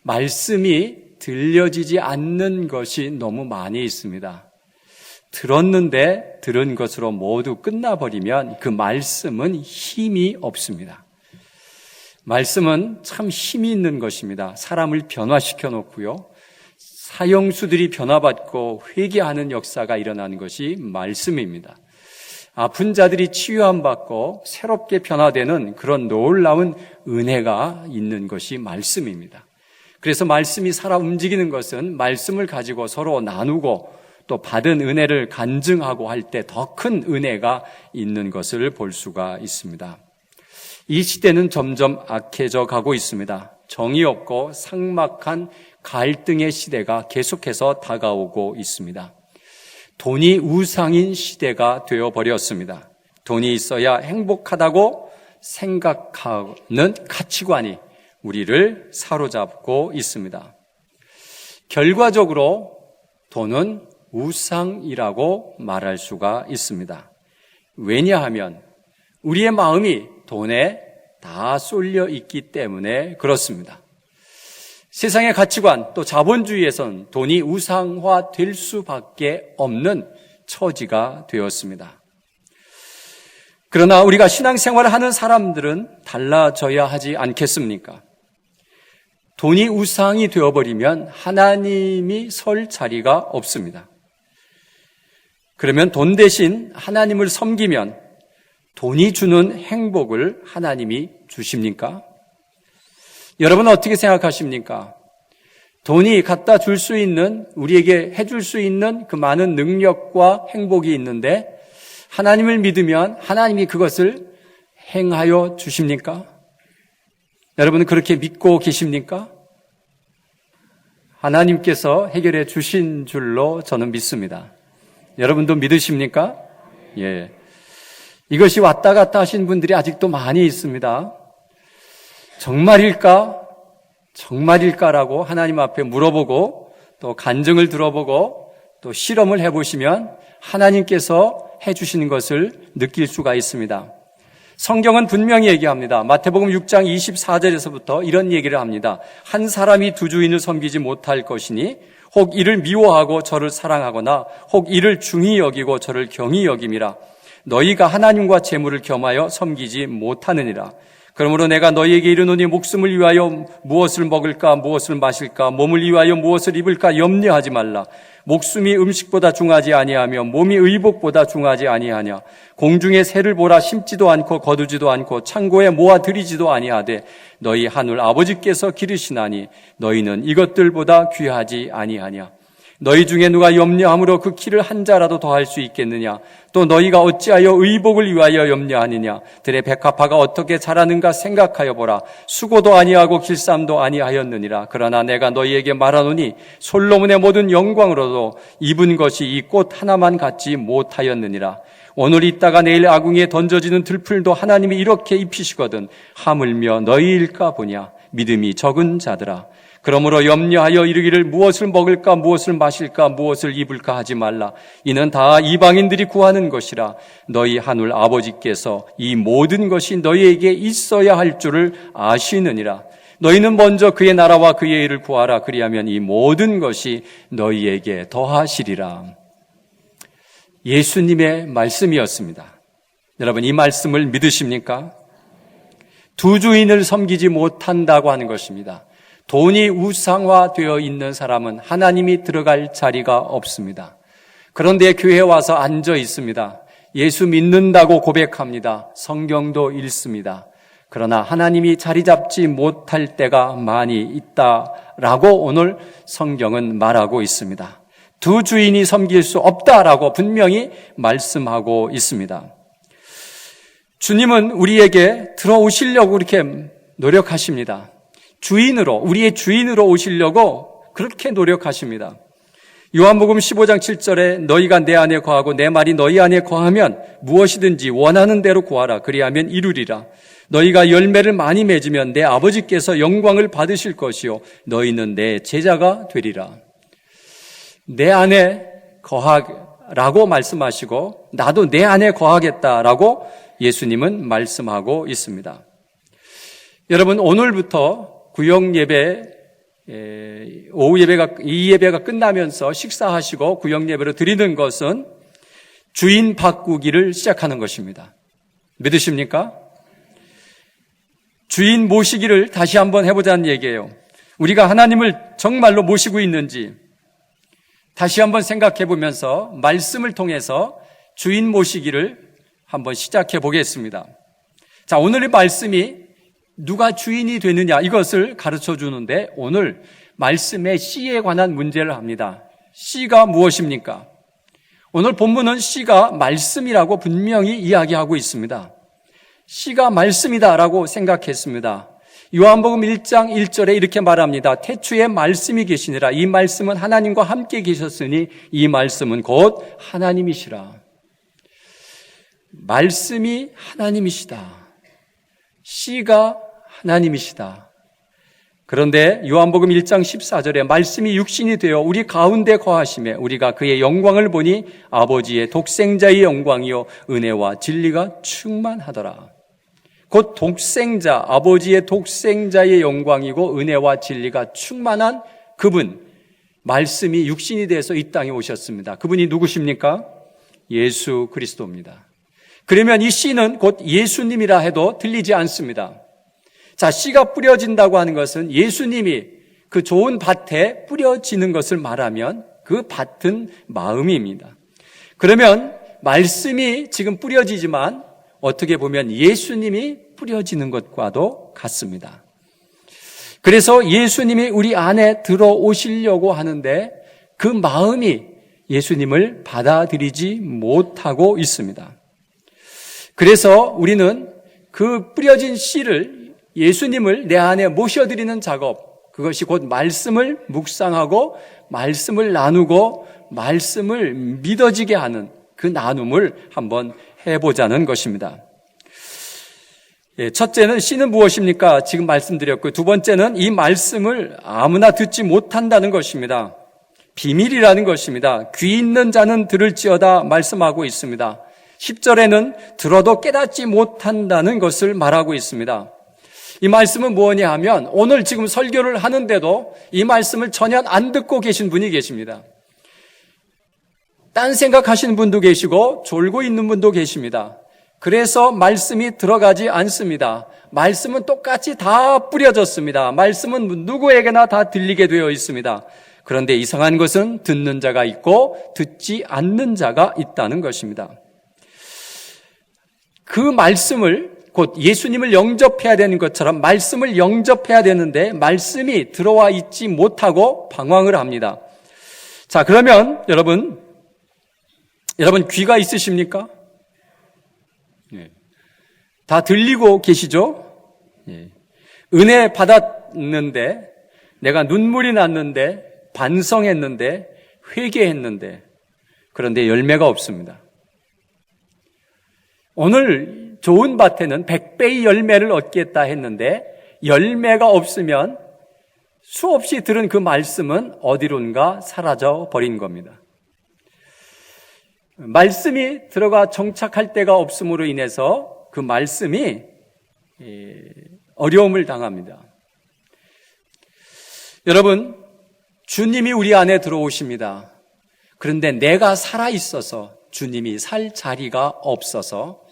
말씀이 들려지지 않는 것이 너무 많이 있습니다. 들었는데 들은 것으로 모두 끝나버리면 그 말씀은 힘이 없습니다. 말씀은 참 힘이 있는 것입니다. 사람을 변화시켜 놓고요. 사형수들이 변화받고 회개하는 역사가 일어나는 것이 말씀입니다. 아픈 자들이 치유함 받고 새롭게 변화되는 그런 놀라운 은혜가 있는 것이 말씀입니다. 그래서 말씀이 살아 움직이는 것은 말씀을 가지고 서로 나누고 또 받은 은혜를 간증하고 할 때 더 큰 은혜가 있는 것을 볼 수가 있습니다. 이 시대는 점점 악해져 가고 있습니다. 정의 없고 삭막한 갈등의 시대가 계속해서 다가오고 있습니다. 돈이 우상인 시대가 되어버렸습니다. 돈이 있어야 행복하다고 생각하는 가치관이 우리를 사로잡고 있습니다. 결과적으로 돈은 우상이라고 말할 수가 있습니다. 왜냐하면 우리의 마음이 돈에 다 쏠려 있기 때문에 그렇습니다. 세상의 가치관 또 자본주의에선 돈이 우상화 될 수밖에 없는 처지가 되었습니다. 그러나 우리가 신앙생활을 하는 사람들은 달라져야 하지 않겠습니까? 돈이 우상이 되어버리면 하나님이 설 자리가 없습니다. 그러면 돈 대신 하나님을 섬기면 돈이 주는 행복을 하나님이 주십니까? 여러분 어떻게 생각하십니까? 돈이 갖다 줄 수 있는, 우리에게 해줄 수 있는 그 많은 능력과 행복이 있는데 하나님을 믿으면 하나님이 그것을 행하여 주십니까? 여러분은 그렇게 믿고 계십니까? 하나님께서 해결해 주신 줄로 저는 믿습니다. 여러분도 믿으십니까? 예. 이것이 왔다 갔다 하신 분들이 아직도 많이 있습니다. 정말일까? 정말일까라고 하나님 앞에 물어보고 또 간증을 들어보고 또 실험을 해보시면 하나님께서 해주시는 것을 느낄 수가 있습니다. 성경은 분명히 얘기합니다. 마태복음 6장 24절에서부터 이런 얘기를 합니다. 한 사람이 두 주인을 섬기지 못할 것이니 혹 이를 미워하고 저를 사랑하거나 혹 이를 중히 여기고 저를 경히 여김이라. 너희가 하나님과 재물을 겸하여 섬기지 못하느니라. 그러므로 내가 너희에게 이르노니 목숨을 위하여 무엇을 먹을까 무엇을 마실까 몸을 위하여 무엇을 입을까 염려하지 말라. 목숨이 음식보다 중하지 아니하며 몸이 의복보다 중하지 아니하냐. 공중의 새를 보라. 심지도 않고 거두지도 않고 창고에 모아 들이지도 아니하되 너희 하늘 아버지께서 기르시나니 너희는 이것들보다 귀하지 아니하냐. 너희 중에 누가 염려함으로 그 키를 한 자라도 더할 수 있겠느냐. 또 너희가 어찌하여 의복을 위하여 염려하느냐. 들의 백합화가 어떻게 자라는가 생각하여 보라. 수고도 아니하고 길쌈도 아니하였느니라. 그러나 내가 너희에게 말하노니 솔로몬의 모든 영광으로도 입은 것이 이 꽃 하나만 갖지 못하였느니라. 오늘 있다가 내일 아궁이에 던져지는 들풀도 하나님이 이렇게 입히시거든 하물며 너희일까 보냐. 믿음이 적은 자들아. 그러므로 염려하여 이르기를 무엇을 먹을까 무엇을 마실까 무엇을 입을까 하지 말라. 이는 다 이방인들이 구하는 것이라. 너희 하늘 아버지께서 이 모든 것이 너희에게 있어야 할 줄을 아시느니라. 너희는 먼저 그의 나라와 그의 일을 구하라. 그리하면 이 모든 것이 너희에게 더하시리라. 예수님의 말씀이었습니다. 여러분 이 말씀을 믿으십니까? 두 주인을 섬기지 못한다고 하는 것입니다. 돈이 우상화되어 있는 사람은 하나님이 들어갈 자리가 없습니다. 그런데 교회에 와서 앉아 있습니다. 예수 믿는다고 고백합니다. 성경도 읽습니다. 그러나 하나님이 자리 잡지 못할 때가 많이 있다라고 오늘 성경은 말하고 있습니다. 두 주인이 섬길 수 없다라고 분명히 말씀하고 있습니다. 주님은 우리에게 들어오시려고 이렇게 노력하십니다. 주인으로, 우리의 주인으로 오시려고 그렇게 노력하십니다. 요한복음 15장 7절에 너희가 내 안에 거하고 내 말이 너희 안에 거하면 무엇이든지 원하는 대로 구하라. 그리하면 이루리라. 너희가 열매를 많이 맺으면 내 아버지께서 영광을 받으실 것이요 너희는 내 제자가 되리라. 내 안에 거하라고 말씀하시고 나도 내 안에 거하겠다라고 예수님은 말씀하고 있습니다. 여러분 오늘부터 구역 예배 오후 예배가, 이 예배가 끝나면서 식사하시고 구역 예배로 드리는 것은 주인 바꾸기를 시작하는 것입니다. 믿으십니까? 주인 모시기를 다시 한번 해보자는 얘기예요. 우리가 하나님을 정말로 모시고 있는지 다시 한번 생각해 보면서 말씀을 통해서 주인 모시기를 한번 시작해 보겠습니다. 자, 오늘의 말씀이 누가 주인이 되느냐 이것을 가르쳐 주는데 오늘 말씀의 씨에 관한 문제를 합니다. 씨가 무엇입니까? 오늘 본문은 씨가 말씀이라고 분명히 이야기하고 있습니다. 씨가 말씀이다라고 생각했습니다. 요한복음 1장 1절에 이렇게 말합니다. 태초에 말씀이 계시니라. 이 말씀은 하나님과 함께 계셨으니 이 말씀은 곧 하나님이시라. 말씀이 하나님이시다. 씨가 하나님이시다. 그런데 요한복음 1장 14절에 말씀이 육신이 되어 우리 가운데 거하심에 우리가 그의 영광을 보니 아버지의 독생자의 영광이요 은혜와 진리가 충만하더라. 곧 독생자, 아버지의 독생자의 영광이고 은혜와 진리가 충만한 그분, 말씀이 육신이 돼서 이 땅에 오셨습니다. 그분이 누구십니까? 예수 그리스도입니다. 그러면 이 씨는 곧 예수님이라 해도 틀리지 않습니다. 자, 씨가 뿌려진다고 하는 것은 예수님이 그 좋은 밭에 뿌려지는 것을 말하면 그 밭은 마음입니다. 그러면 말씀이 지금 뿌려지지만 어떻게 보면 예수님이 뿌려지는 것과도 같습니다. 그래서 예수님이 우리 안에 들어오시려고 하는데 그 마음이 예수님을 받아들이지 못하고 있습니다. 그래서 우리는 그 뿌려진 씨를 예수님을 내 안에 모셔드리는 작업, 그것이 곧 말씀을 묵상하고 말씀을 나누고 말씀을 믿어지게 하는 그 나눔을 한번 해보자는 것입니다. 첫째는 씨는 무엇입니까? 지금 말씀드렸고, 두 번째는 이 말씀을 아무나 듣지 못한다는 것입니다. 비밀이라는 것입니다. 귀 있는 자는 들을지어다 말씀하고 있습니다. 10절에는 들어도 깨닫지 못한다는 것을 말하고 있습니다. 이 말씀은 뭐냐 하면 오늘 지금 설교를 하는데도 이 말씀을 전혀 안 듣고 계신 분이 계십니다. 딴 생각하시는 분도 계시고 졸고 있는 분도 계십니다. 그래서 말씀이 들어가지 않습니다. 말씀은 똑같이 다 뿌려졌습니다. 말씀은 누구에게나 다 들리게 되어 있습니다. 그런데 이상한 것은 듣는 자가 있고 듣지 않는 자가 있다는 것입니다. 그 말씀을 곧 예수님을 영접해야 되는 것처럼 말씀을 영접해야 되는데 말씀이 들어와 있지 못하고 방황을 합니다. 자, 그러면 여러분 귀가 있으십니까? 다 들리고 계시죠? 은혜 받았는데 내가 눈물이 났는데 반성했는데 회개했는데 그런데 열매가 없습니다. 오늘 좋은 밭에는 100배의 열매를 얻겠다 했는데 열매가 없으면 수없이 들은 그 말씀은 어디론가 사라져 버린 겁니다. 말씀이 들어가 정착할 데가 없음으로 인해서 그 말씀이 어려움을 당합니다. 여러분, 주님이 우리 안에 들어오십니다. 그런데 내가 살아있어서 주님이 살 자리가 없어서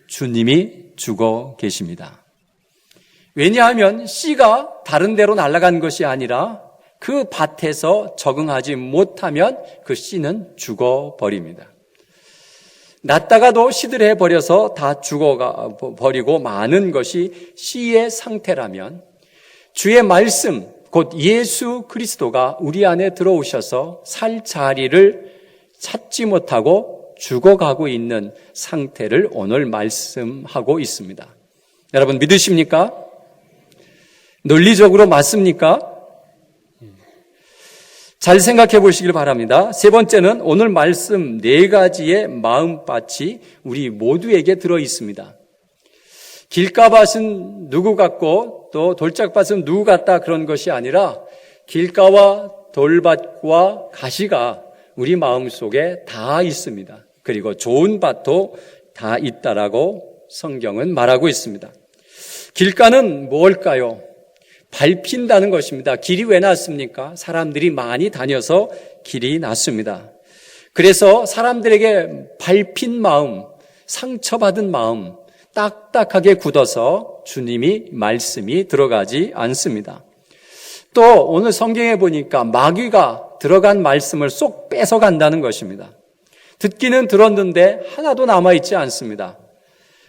주님이 죽어 계십니다. 왜냐하면 씨가 다른 데로 날아간 것이 아니라 그 밭에서 적응하지 못하면 그 씨는 죽어버립니다. 났다가도 시들해 버려서 다 죽어가 버리고 마는 것이 씨의 상태라면 주의 말씀, 곧 예수 그리스도가 우리 안에 들어오셔서 살 자리를 찾지 못하고 죽어가고 있는 상태를 오늘 말씀하고 있습니다. 여러분 믿으십니까? 논리적으로 맞습니까? 잘 생각해 보시길 바랍니다. 세 번째는 오늘 말씀 4가지의 마음밭이 우리 모두에게 들어 있습니다. 길가밭은 누구 같고 또 돌짝밭은 누구 같다 그런 것이 아니라 길가와 돌밭과 가시가 우리 마음속에 다 있습니다. 그리고 좋은 밭도 다 있다라고 성경은 말하고 있습니다. 길가는 뭘까요? 밟힌다는 것입니다. 길이 왜 났습니까? 사람들이 많이 다녀서 길이 났습니다. 그래서 사람들에게 밟힌 마음, 상처받은 마음, 딱딱하게 굳어서 주님이 말씀이 들어가지 않습니다. 또 오늘 성경에 보니까 마귀가 들어간 말씀을 쏙 뺏어간다는 것입니다. 듣기는 들었는데 하나도 남아있지 않습니다.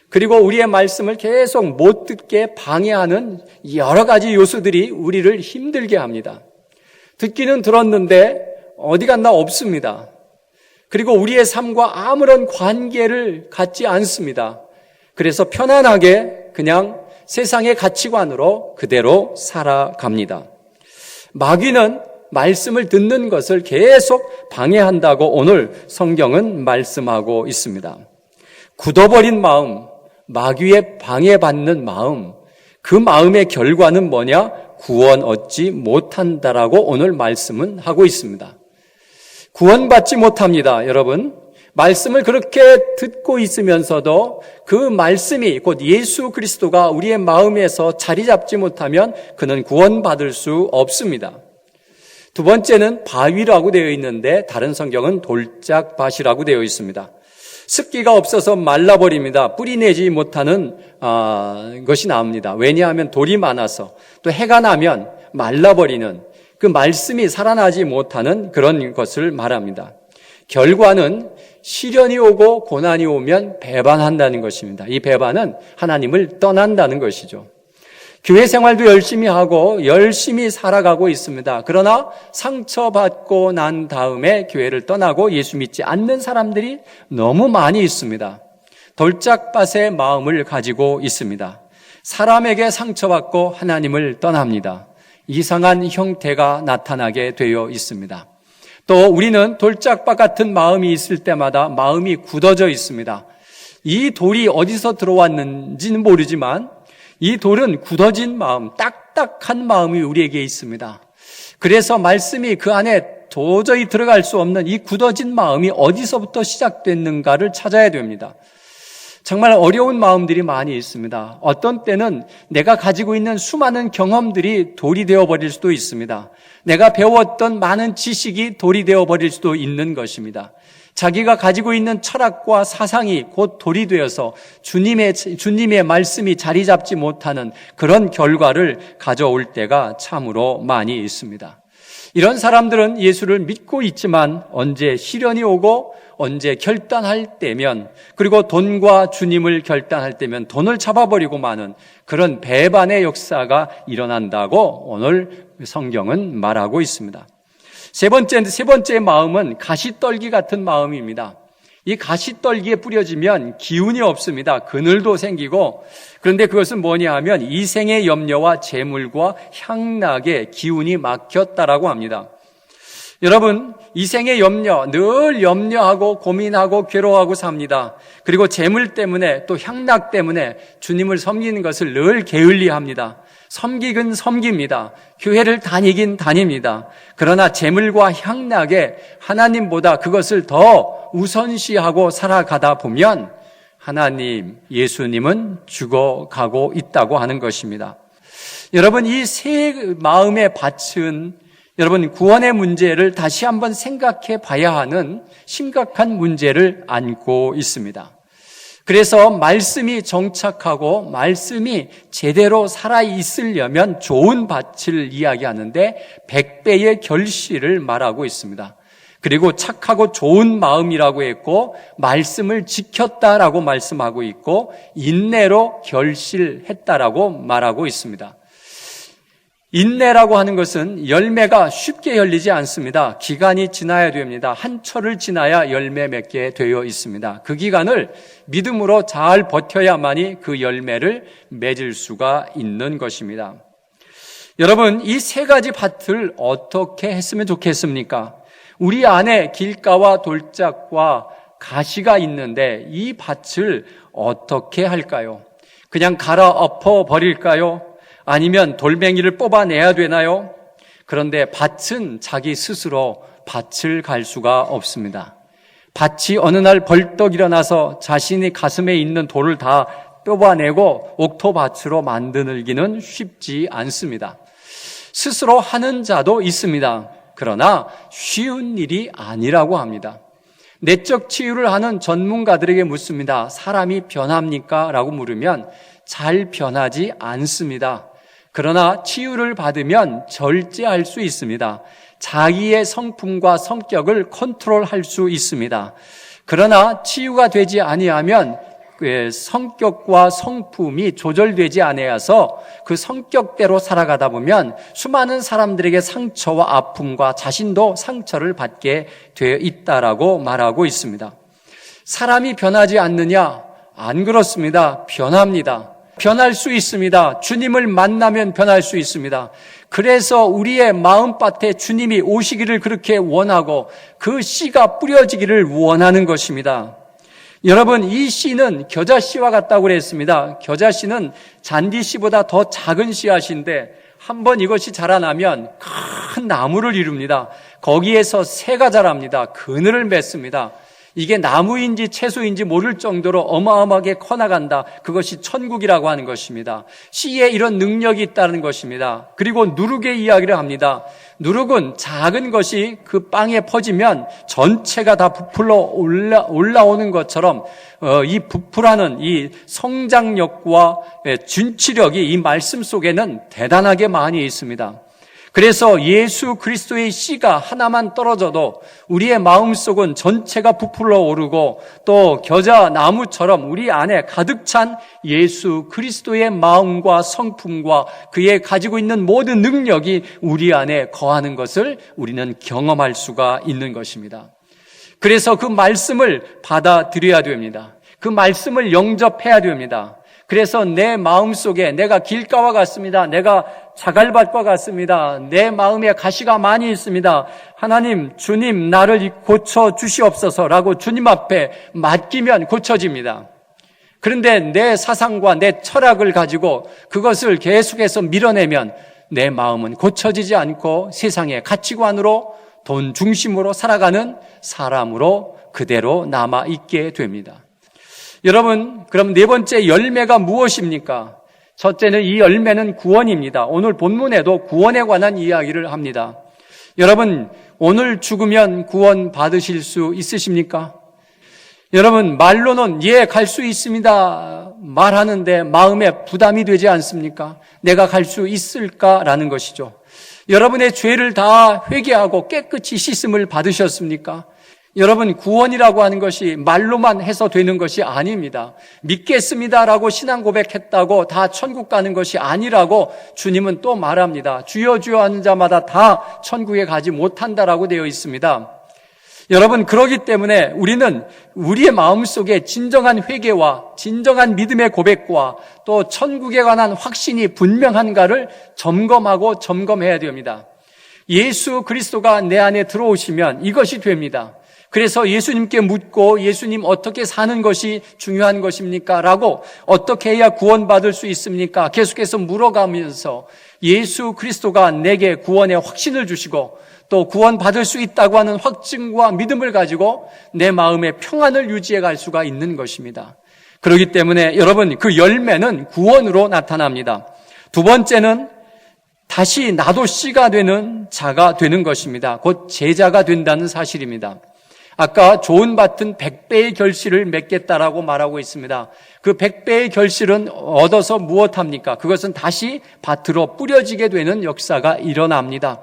그리고 우리의 말씀을 계속 못 듣게 방해하는 여러 가지 요소들이 우리를 힘들게 합니다. 듣기는 들었는데 어디 갔나 없습니다. 그리고 우리의 삶과 아무런 관계를 갖지 않습니다. 그래서 편안하게 그냥 세상의 가치관으로 그대로 살아갑니다. 마귀는 말씀을 듣는 것을 계속 방해한다고 오늘 성경은 말씀하고 있습니다. 굳어버린 마음, 마귀에 방해받는 마음, 그 마음의 결과는 뭐냐? 구원 얻지 못한다라고 오늘 말씀은 하고 있습니다. 구원받지 못합니다, 여러분. 말씀을 그렇게 듣고 있으면서도 그 말씀이 곧 예수 그리스도가 우리의 마음에서 자리 잡지 못하면 그는 구원받을 수 없습니다. 두 번째는 바위라고 되어 있는데 다른 성경은 돌짝밭이라고 되어 있습니다. 습기가 없어서 말라버립니다. 뿌리 내지 못하는 것이 나옵니다. 왜냐하면 돌이 많아서, 또 해가 나면 말라버리는, 그 말씀이 살아나지 못하는 그런 것을 말합니다. 결과는 시련이 오고 고난이 오면 배반한다는 것입니다. 이 배반은 하나님을 떠난다는 것이죠. 교회 생활도 열심히 하고 열심히 살아가고 있습니다. 그러나 상처받고 난 다음에 교회를 떠나고 예수 믿지 않는 사람들이 너무 많이 있습니다. 돌짝밭의 마음을 가지고 있습니다. 사람에게 상처받고 하나님을 떠납니다. 이상한 형태가 나타나게 되어 있습니다. 또 우리는 돌짝밭 같은 마음이 있을 때마다 마음이 굳어져 있습니다. 이 돌이 어디서 들어왔는지는 모르지만 이 돌은 굳어진 마음, 딱딱한 마음이 우리에게 있습니다. 그래서 말씀이 그 안에 도저히 들어갈 수 없는 이 굳어진 마음이 어디서부터 시작됐는가를 찾아야 됩니다. 정말 어려운 마음들이 많이 있습니다. 어떤 때는 내가 가지고 있는 수많은 경험들이 돌이 되어버릴 수도 있습니다. 내가 배웠던 많은 지식이 돌이 되어버릴 수도 있는 것입니다. 자기가 가지고 있는 철학과 사상이 곧 돌이 되어서 주님의 말씀이 자리 잡지 못하는 그런 결과를 가져올 때가 참으로 많이 있습니다. 이런 사람들은 예수를 믿고 있지만 언제 시련이 오고 언제 결단할 때면, 그리고 돈과 주님을 결단할 때면 돈을 잡아버리고 마는 그런 배반의 역사가 일어난다고 오늘 성경은 말하고 있습니다. 세 번째 마음은 가시떨기 같은 마음입니다. 이 가시떨기에 뿌려지면 기운이 없습니다. 그늘도 생기고, 그런데 그것은 뭐냐 하면 이생의 염려와 재물과 향락에 기운이 막혔다라고 합니다. 여러분, 이생의 염려, 늘 염려하고 고민하고 괴로워하고 삽니다. 그리고 재물 때문에 또 향락 때문에 주님을 섬기는 것을 늘 게을리합니다. 섬기긴 섬깁니다. 교회를 다니긴 다닙니다. 그러나 재물과 향락에 하나님보다 그것을 더 우선시하고 살아가다 보면 하나님, 예수님은 죽어가고 있다고 하는 것입니다. 여러분, 이 세 마음의 밭은 여러분 구원의 문제를 다시 한번 생각해 봐야 하는 심각한 문제를 안고 있습니다. 그래서 말씀이 정착하고 말씀이 제대로 살아있으려면 좋은 밭을 이야기하는데 100배의 결실을 말하고 있습니다. 그리고 착하고 좋은 마음이라고 했고 말씀을 지켰다라고 말씀하고 있고 인내로 결실했다라고 말하고 있습니다. 인내라고 하는 것은 열매가 쉽게 열리지 않습니다. 기간이 지나야 됩니다. 한 철을 지나야 열매 맺게 되어 있습니다. 그 기간을 믿음으로 잘 버텨야만이 그 열매를 맺을 수가 있는 것입니다. 여러분, 이 세 가지 밭을 어떻게 했으면 좋겠습니까? 우리 안에 길가와 돌짝과 가시가 있는데 이 밭을 어떻게 할까요? 그냥 갈아엎어 버릴까요? 아니면 돌멩이를 뽑아내야 되나요? 그런데 밭은 자기 스스로 밭을 갈 수가 없습니다. 밭이 어느 날 벌떡 일어나서 자신이 가슴에 있는 돌을 다 뽑아내고 옥토밭으로 만들기는 쉽지 않습니다. 스스로 하는 자도 있습니다. 그러나 쉬운 일이 아니라고 합니다. 내적 치유를 하는 전문가들에게 묻습니다. 사람이 변합니까? 라고 물으면 잘 변하지 않습니다. 그러나 치유를 받으면 절제할 수 있습니다. 자기의 성품과 성격을 컨트롤할 수 있습니다. 그러나 치유가 되지 아니하면 성격과 성품이 조절되지 아니하여서 그 성격대로 살아가다 보면 수많은 사람들에게 상처와 아픔과 자신도 상처를 받게 되어 있다라고 말하고 있습니다. 사람이 변하지 않느냐? 안 그렇습니다. 변합니다. 변할 수 있습니다. 주님을 만나면 변할 수 있습니다. 그래서 우리의 마음밭에 주님이 오시기를 그렇게 원하고 그 씨가 뿌려지기를 원하는 것입니다. 여러분, 이 씨는 겨자씨와 같다고 그랬습니다. 겨자씨는 잔디씨보다 더 작은 씨앗인데 한번 이것이 자라나면 큰 나무를 이룹니다. 거기에서 새가 자랍니다. 그늘을 맺습니다. 이게 나무인지 채소인지 모를 정도로 어마어마하게 커나간다. 그것이 천국이라고 하는 것입니다. 씨에 이런 능력이 있다는 것입니다. 그리고 누룩의 이야기를 합니다. 누룩은 작은 것이 그 빵에 퍼지면 전체가 다 부풀어 올라오는 것처럼 이 부풀하는 이 성장력과 준치력이 이 말씀 속에는 대단하게 많이 있습니다. 그래서 예수 그리스도의 씨가 하나만 떨어져도 우리의 마음속은 전체가 부풀어 오르고 또 겨자 나무처럼 우리 안에 가득 찬 예수 그리스도의 마음과 성품과 그의 가지고 있는 모든 능력이 우리 안에 거하는 것을 우리는 경험할 수가 있는 것입니다. 그래서 그 말씀을 받아들여야 됩니다. 그 말씀을 영접해야 됩니다. 그래서 내 마음속에 내가 길가와 같습니다. 내가 자갈밭과 같습니다. 내 마음에 가시가 많이 있습니다. 하나님, 주님 나를 고쳐주시옵소서라고 주님 앞에 맡기면 고쳐집니다. 그런데 내 사상과 내 철학을 가지고 그것을 계속해서 밀어내면 내 마음은 고쳐지지 않고 세상의 가치관으로 돈 중심으로 살아가는 사람으로 그대로 남아있게 됩니다. 여러분, 그럼 네 번째 열매가 무엇입니까? 첫째는 이 열매는 구원입니다. 오늘 본문에도 구원에 관한 이야기를 합니다. 여러분, 오늘 죽으면 구원 받으실 수 있으십니까? 여러분, 말로는 갈 수 있습니다 말하는데 마음에 부담이 되지 않습니까? 내가 갈 수 있을까라는 것이죠. 여러분의 죄를 다 회개하고 깨끗이 씻음을 받으셨습니까? 여러분, 구원이라고 하는 것이 말로만 해서 되는 것이 아닙니다. 믿겠습니다라고 신앙 고백했다고 다 천국 가는 것이 아니라고 주님은 또 말합니다. 주여 주여 하는 자마다 다 천국에 가지 못한다라고 되어 있습니다. 여러분, 그러기 때문에 우리는 우리의 마음속에 진정한 회개와 진정한 믿음의 고백과 또 천국에 관한 확신이 분명한가를 점검하고 점검해야 됩니다. 예수 그리스도가 내 안에 들어오시면 이것이 됩니다. 그래서 예수님께 묻고 예수님 어떻게 사는 것이 중요한 것입니까? 라고 어떻게 해야 구원받을 수 있습니까? 계속해서 물어가면서 예수 그리스도가 내게 구원의 확신을 주시고 또 구원받을 수 있다고 하는 확증과 믿음을 가지고 내 마음의 평안을 유지해 갈 수가 있는 것입니다. 그렇기 때문에 여러분, 그 열매는 구원으로 나타납니다. 두 번째는 다시 나도 씨가 되는 자가 되는 것입니다. 곧 제자가 된다는 사실입니다. 아까 좋은 밭은 100배의 결실을 맺겠다라고 말하고 있습니다. 그 100배의 결실은 얻어서 무엇합니까? 그것은 다시 밭으로 뿌려지게 되는 역사가 일어납니다.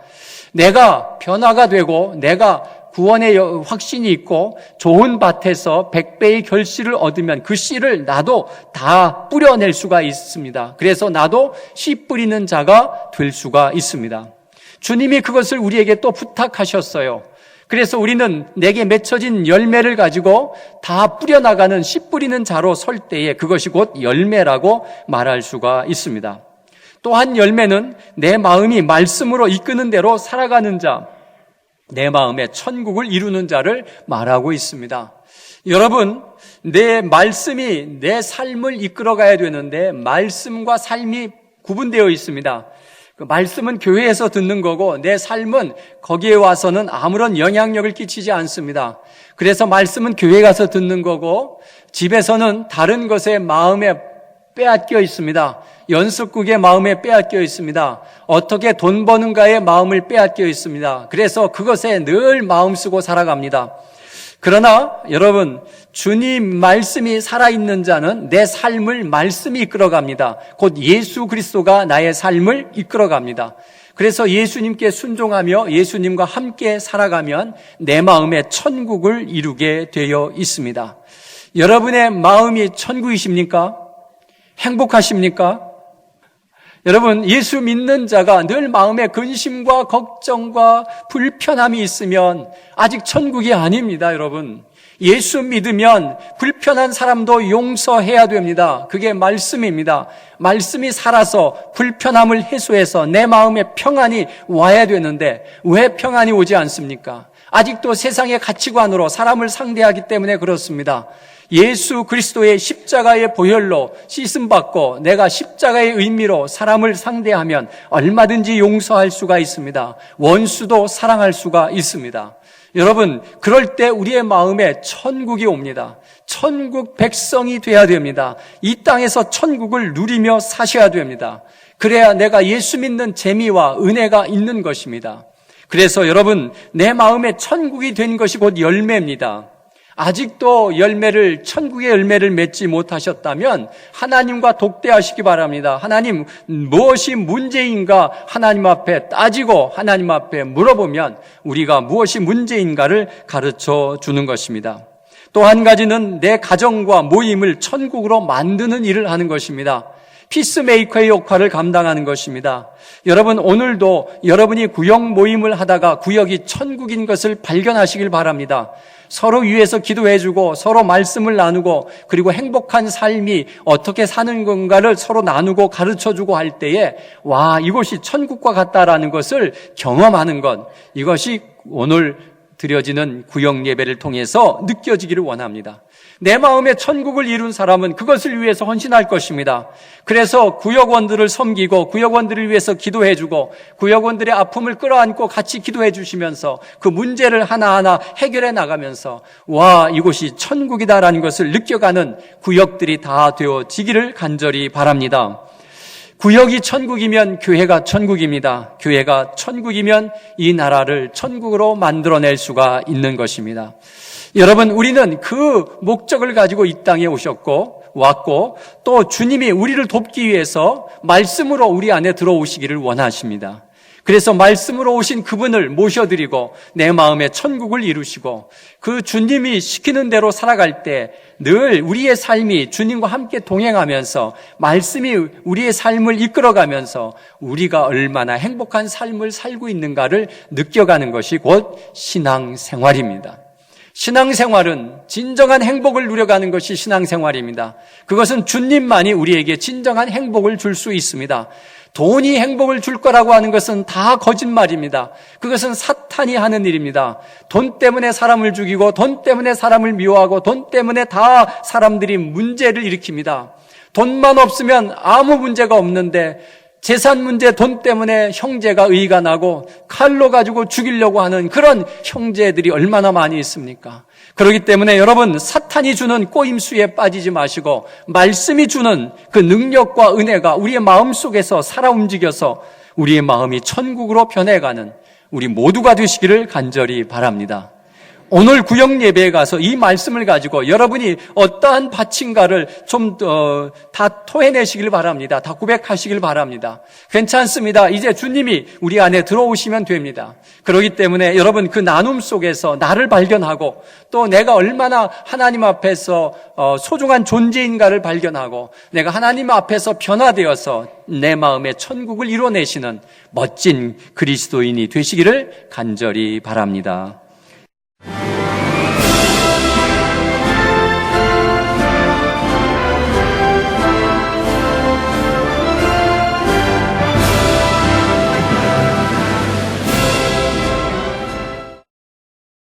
내가 변화가 되고 내가 구원의 확신이 있고 좋은 밭에서 100배의 결실을 얻으면 그 씨를 나도 다 뿌려낼 수가 있습니다. 그래서 나도 씨 뿌리는 자가 될 수가 있습니다. 주님이 그것을 우리에게 또 부탁하셨어요. 그래서 우리는 내게 맺혀진 열매를 가지고 다 뿌려나가는 씨 뿌리는 자로 설 때에 그것이 곧 열매라고 말할 수가 있습니다. 또한 열매는 내 마음이 말씀으로 이끄는 대로 살아가는 자, 내 마음에 천국을 이루는 자를 말하고 있습니다. 여러분, 내 말씀이 내 삶을 이끌어가야 되는데 말씀과 삶이 구분되어 있습니다. 그 말씀은 교회에서 듣는 거고 내 삶은 거기에 와서는 아무런 영향력을 끼치지 않습니다. 그래서 말씀은 교회 가서 듣는 거고 집에서는 다른 것에 마음에 빼앗겨 있습니다. 연습국의 마음에 빼앗겨 있습니다. 어떻게 돈 버는가의 마음을 빼앗겨 있습니다. 그래서 그것에 늘 마음 쓰고 살아갑니다. 그러나 여러분, 주님 말씀이 살아있는 자는 내 삶을 말씀이 이끌어갑니다. 곧 예수 그리스도가 나의 삶을 이끌어갑니다. 그래서 예수님께 순종하며 예수님과 함께 살아가면 내 마음에 천국을 이루게 되어 있습니다. 여러분의 마음이 천국이십니까? 행복하십니까? 여러분, 예수 믿는 자가 늘 마음에 근심과 걱정과 불편함이 있으면 아직 천국이 아닙니다, 여러분. 예수 믿으면 불편한 사람도 용서해야 됩니다. 그게 말씀입니다. 말씀이 살아서 불편함을 해소해서 내 마음에 평안이 와야 되는데 왜 평안이 오지 않습니까? 아직도 세상의 가치관으로 사람을 상대하기 때문에 그렇습니다. 예수 그리스도의 십자가의 보혈로 씻음받고 내가 십자가의 의미로 사람을 상대하면 얼마든지 용서할 수가 있습니다. 원수도 사랑할 수가 있습니다. 여러분, 그럴 때 우리의 마음에 천국이 옵니다. 천국 백성이 돼야 됩니다. 이 땅에서 천국을 누리며 사셔야 됩니다. 그래야 내가 예수 믿는 재미와 은혜가 있는 것입니다. 그래서 여러분, 내 마음에 천국이 된 것이 곧 열매입니다. 아직도 천국의 열매를 맺지 못하셨다면 하나님과 독대하시기 바랍니다. 하나님, 무엇이 문제인가 하나님 앞에 따지고 하나님 앞에 물어보면 우리가 무엇이 문제인가를 가르쳐 주는 것입니다. 또 한 가지는 내 가정과 모임을 천국으로 만드는 일을 하는 것입니다. 피스메이커의 역할을 감당하는 것입니다. 여러분, 오늘도 여러분이 구역 모임을 하다가 구역이 천국인 것을 발견하시길 바랍니다. 서로 위해서 기도해주고 서로 말씀을 나누고 그리고 행복한 삶이 어떻게 사는 건가를 서로 나누고 가르쳐주고 할 때에 와, 이곳이 천국과 같다라는 것을 경험하는 것, 이것이 오늘 드려지는 구역 예배를 통해서 느껴지기를 원합니다. 내 마음에 천국을 이룬 사람은 그것을 위해서 헌신할 것입니다. 그래서 구역원들을 섬기고 구역원들을 위해서 기도해주고 구역원들의 아픔을 끌어안고 같이 기도해 주시면서 그 문제를 하나하나 해결해 나가면서 와, 이곳이 천국이다라는 것을 느껴가는 구역들이 다 되어지기를 간절히 바랍니다. 구역이 천국이면 교회가 천국입니다. 교회가 천국이면 이 나라를 천국으로 만들어낼 수가 있는 것입니다. 여러분, 우리는 그 목적을 가지고 이 땅에 왔고 또 주님이 우리를 돕기 위해서 말씀으로 우리 안에 들어오시기를 원하십니다. 그래서 말씀으로 오신 그분을 모셔드리고 내 마음에 천국을 이루시고 그 주님이 시키는 대로 살아갈 때 늘 우리의 삶이 주님과 함께 동행하면서 말씀이 우리의 삶을 이끌어가면서 우리가 얼마나 행복한 삶을 살고 있는가를 느껴가는 것이 곧 신앙생활입니다. 신앙생활은 진정한 행복을 누려가는 것이 신앙생활입니다. 그것은 주님만이 우리에게 진정한 행복을 줄 수 있습니다. 돈이 행복을 줄 거라고 하는 것은 다 거짓말입니다. 그것은 사탄이 하는 일입니다. 돈 때문에 사람을 죽이고 돈 때문에 사람을 미워하고 돈 때문에 다 사람들이 문제를 일으킵니다. 돈만 없으면 아무 문제가 없는데 재산 문제, 돈 때문에 형제가 의가 나고 칼로 가지고 죽이려고 하는 그런 형제들이 얼마나 많이 있습니까? 그렇기 때문에 여러분, 사탄이 주는 꼬임수에 빠지지 마시고 말씀이 주는 그 능력과 은혜가 우리의 마음 속에서 살아 움직여서 우리의 마음이 천국으로 변해가는 우리 모두가 되시기를 간절히 바랍니다. 오늘 구역 예배에 가서 이 말씀을 가지고 여러분이 어떠한 밭인가를 좀 다 토해내시길 바랍니다. 다 고백하시길 바랍니다. 괜찮습니다. 이제 주님이 우리 안에 들어오시면 됩니다. 그렇기 때문에 여러분, 그 나눔 속에서 나를 발견하고 또 내가 얼마나 하나님 앞에서 소중한 존재인가를 발견하고 내가 하나님 앞에서 변화되어서 내 마음에 천국을 이뤄내시는 멋진 그리스도인이 되시기를 간절히 바랍니다.